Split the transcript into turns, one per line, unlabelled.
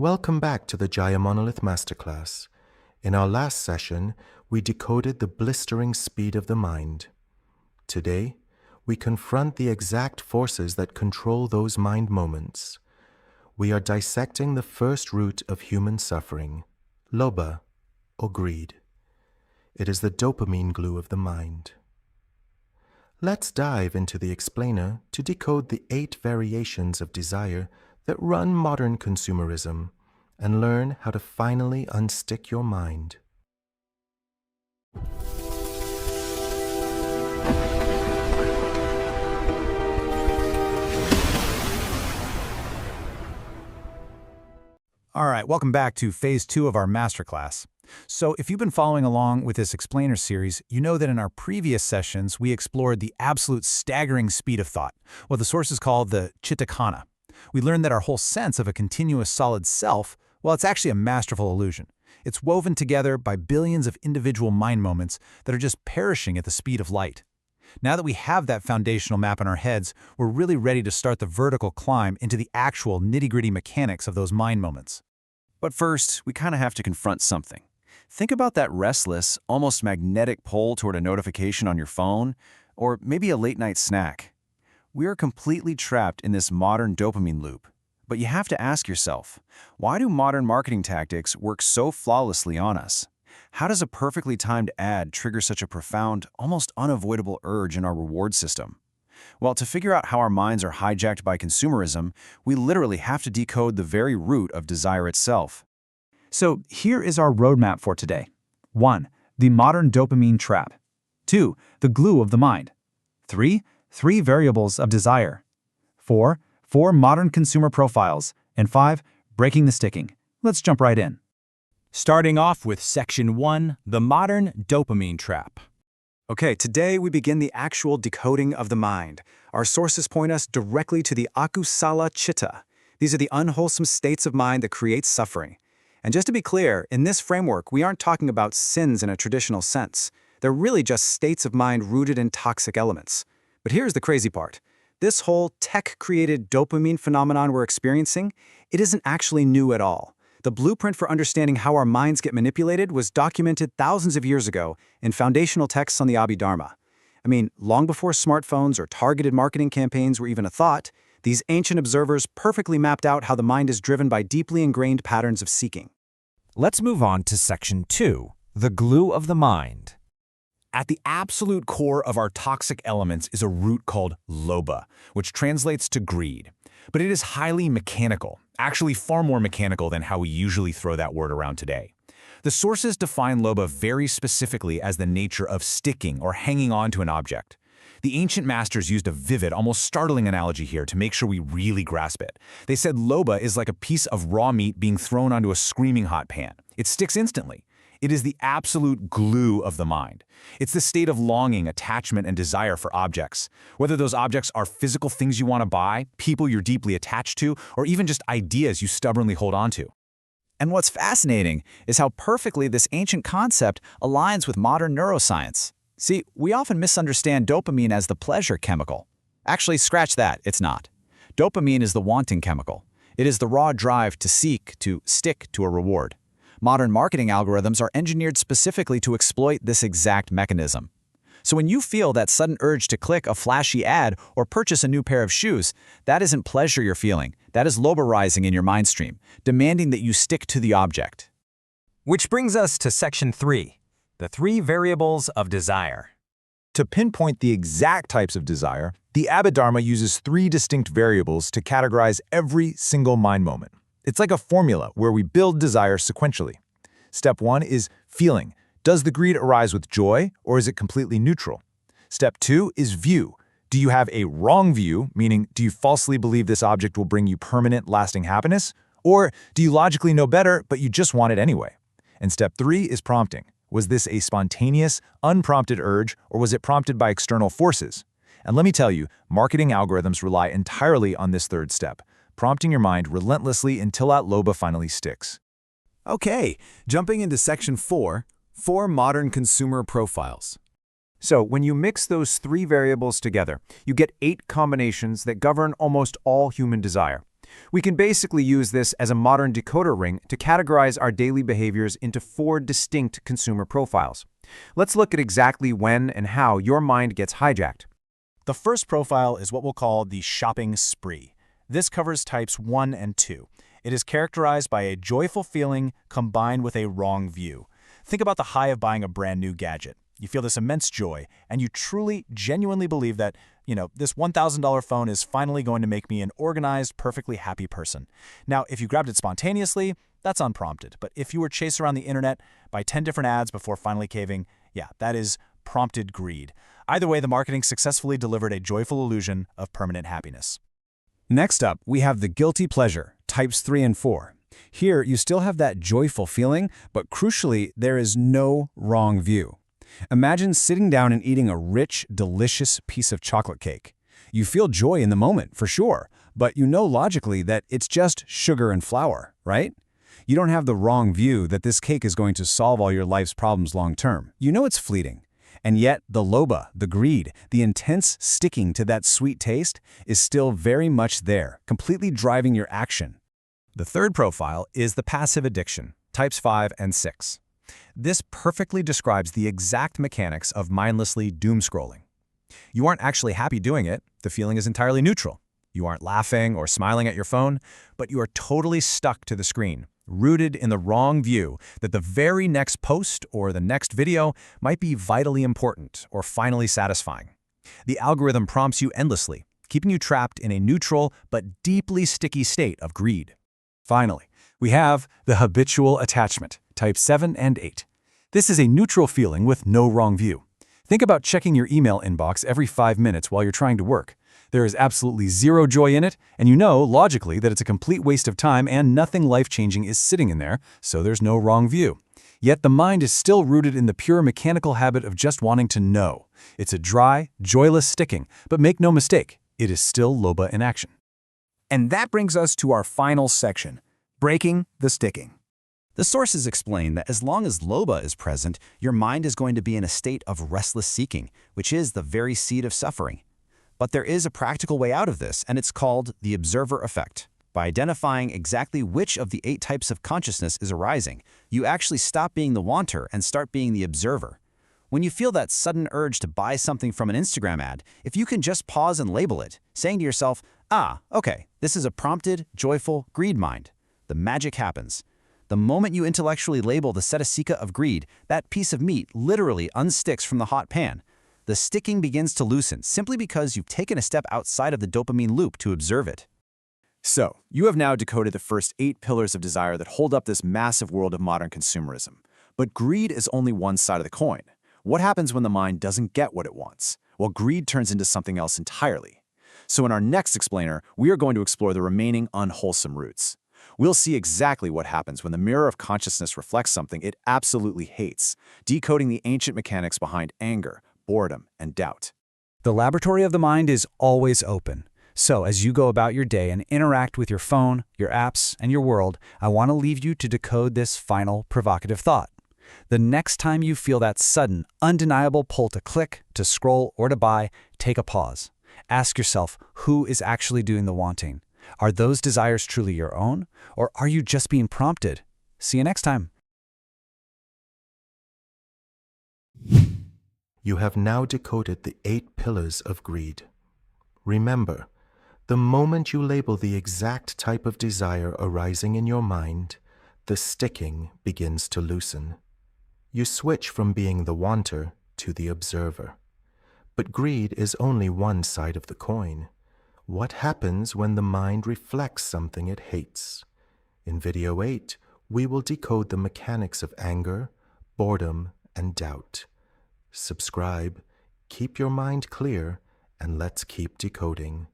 Welcome back to the Jaya Monolith Masterclass. In our last session, we decoded the blistering speed of the mind. Today, we confront the exact forces that control those mind moments. We are dissecting the first root of human suffering, Lobha, or greed. It is the dopamine glue of the mind. Let's dive into the explainer to decode the 8 variations of desire that run modern consumerism and learn how to finally unstick your mind.
All right, welcome back to Phase 2 of our Masterclass. So if you've been following along with this explainer series, you know that in our previous sessions, we explored the absolute staggering speed of thought, what the sources call the chitta. We learned that our whole sense of a continuous solid self, well, it's actually a masterful illusion. It's woven together by billions of individual mind moments that are just perishing at the speed of light. Now that we have that foundational map in our heads, we're really ready to start the vertical climb into the actual nitty-gritty mechanics of those mind moments.
But first, we kind of have to confront something. Think about that restless, almost magnetic pull toward a notification on your phone, or maybe a late-night snack. We are completely trapped in this modern dopamine loop. But you have to ask yourself, why do modern marketing tactics work so flawlessly on us? How does a perfectly timed ad trigger such a profound, almost unavoidable urge in our reward system? Well, to figure out how our minds are hijacked by consumerism, we literally have to decode the very root of desire itself.
So here is our roadmap for today. 1. The modern dopamine trap. 2. The glue of the mind. 3. 3 variables of desire. 4. 4 modern consumer profiles. And 5. Breaking the sticking. Let's jump right in.
Starting off with Section 1, the modern dopamine trap.
Okay, today we begin the actual decoding of the mind. Our sources point us directly to the akusala chitta. These are the unwholesome states of mind that create suffering. And just to be clear, in this framework, we aren't talking about sins in a traditional sense. They're really just states of mind rooted in toxic elements. But here's the crazy part. This whole tech-created dopamine phenomenon we're experiencing, it isn't actually new at all. The blueprint for understanding how our minds get manipulated was documented thousands of years ago in foundational texts on the Abhidharma. I mean, long before smartphones or targeted marketing campaigns were even a thought, these ancient observers perfectly mapped out how the mind is driven by deeply ingrained patterns of seeking.
Let's move on to Section 2, the glue of the mind. At the absolute core of our toxic elements is a root called Lobha, which translates to greed. But it is highly mechanical, actually far more mechanical than how we usually throw that word around today. The sources define Lobha very specifically as the nature of sticking or hanging on to an object. The ancient masters used a vivid, almost startling analogy here to make sure we really grasp it. They said Lobha is like a piece of raw meat being thrown onto a screaming hot pan. It sticks instantly. It is the absolute glue of the mind. It's the state of longing, attachment, and desire for objects. Whether those objects are physical things you want to buy, people you're deeply attached to, or even just ideas you stubbornly hold on to.
And what's fascinating is how perfectly this ancient concept aligns with modern neuroscience. See, we often misunderstand dopamine as the pleasure chemical. Actually, scratch that, it's not. Dopamine is the wanting chemical. It is the raw drive to seek, to stick to a reward. Modern marketing algorithms are engineered specifically to exploit this exact mechanism. So when you feel that sudden urge to click a flashy ad or purchase a new pair of shoes, that isn't pleasure you're feeling. That is Lobha rising in your mind stream, demanding that you stick to the object.
Which brings us to Section 3, the 3 variables of desire.
To pinpoint the exact types of desire, the Abhidharma uses 3 distinct variables to categorize every single mind moment. It's like a formula where we build desire sequentially. Step 1 is feeling. Does the greed arise with joy, or is it completely neutral? Step 2 is view. Do you have a wrong view, meaning do you falsely believe this object will bring you permanent, lasting happiness? Or do you logically know better, but you just want it anyway? And step 3 is prompting. Was this a spontaneous, unprompted urge, or was it prompted by external forces? And let me tell you, marketing algorithms rely entirely on this third step, prompting your mind relentlessly until that Lobha finally sticks.
Okay, jumping into Section 4, 4 modern consumer profiles.
So when you mix those 3 variables together, you get 8 combinations that govern almost all human desire. We can basically use this as a modern decoder ring to categorize our daily behaviors into 4 distinct consumer profiles. Let's look at exactly when and how your mind gets hijacked.
The first profile is what we'll call the shopping spree. This covers types 1 and 2. It is characterized by a joyful feeling combined with a wrong view. Think about the high of buying a brand new gadget. You feel this immense joy, and you truly, genuinely believe that, this $1,000 phone is finally going to make me an organized, perfectly happy person. Now, if you grabbed it spontaneously, that's unprompted. But if you were chased around the internet by 10 different ads before finally caving, yeah, that is prompted greed. Either way, the marketing successfully delivered a joyful illusion of permanent happiness.
Next up, we have the guilty pleasure, types 3 and 4. Here, you still have that joyful feeling, but crucially, there is no wrong view. Imagine sitting down and eating a rich, delicious piece of chocolate cake. You feel joy in the moment, for sure, but you know logically that it's just sugar and flour, right? You don't have the wrong view that this cake is going to solve all your life's problems long term. You know it's fleeting. And yet, the lobha, the greed, the intense sticking to that sweet taste is still very much there, completely driving your action.
The third profile is the passive addiction, types 5 and 6. This perfectly describes the exact mechanics of mindlessly doom scrolling. You aren't actually happy doing it. The feeling is entirely neutral. You aren't laughing or smiling at your phone, but you are totally stuck to the screen, rooted in the wrong view that the very next post or the next video might be vitally important or finally satisfying. The algorithm prompts you endlessly, keeping you trapped in a neutral but deeply sticky state of greed.
Finally, we have the habitual attachment, type 7 and 8. This is a neutral feeling with no wrong view. Think about checking your email inbox every 5 minutes while you're trying to work. There is absolutely zero joy in it, and you know, logically, that it's a complete waste of time and nothing life-changing is sitting in there, so there's no wrong view. Yet the mind is still rooted in the pure mechanical habit of just wanting to know. It's a dry, joyless sticking, but make no mistake, it is still Lobha in action.
And that brings us to our final section, breaking the sticking.
The sources explain that as long as Lobha is present, your mind is going to be in a state of restless seeking, which is the very seed of suffering. But there is a practical way out of this, and it's called the observer effect. By identifying exactly which of the 8 types of consciousness is arising, you actually stop being the wanter and start being the observer. When you feel that sudden urge to buy something from an Instagram ad, if you can just pause and label it, saying to yourself, okay, this is a prompted, joyful greed mind, the magic happens. The moment you intellectually label the cetasika of greed, that piece of meat literally unsticks from the hot pan. The sticking begins to loosen simply because you've taken a step outside of the dopamine loop to observe it.
So, you have now decoded the first 8 pillars of desire that hold up this massive world of modern consumerism. But greed is only one side of the coin. What happens when the mind doesn't get what it wants? Well, greed turns into something else entirely. So in our next explainer, we are going to explore the remaining unwholesome roots. We'll see exactly what happens when the mirror of consciousness reflects something it absolutely hates, decoding the ancient mechanics behind anger, boredom, and doubt.
The laboratory of the mind is always open. So as you go about your day and interact with your phone, your apps, and your world, I want to leave you to decode this final provocative thought. The next time you feel that sudden, undeniable pull to click, to scroll, or to buy, take a pause. Ask yourself, who is actually doing the wanting? Are those desires truly your own, or are you just being prompted? See you next time.
You have now decoded the 8 pillars of greed. Remember, the moment you label the exact type of desire arising in your mind, the sticking begins to loosen. You switch from being the wanter to the observer. But greed is only one side of the coin. What happens when the mind reflects something it hates? In video 8, we will decode the mechanics of anger, boredom, and doubt. Subscribe, keep your mind clear, and let's keep decoding.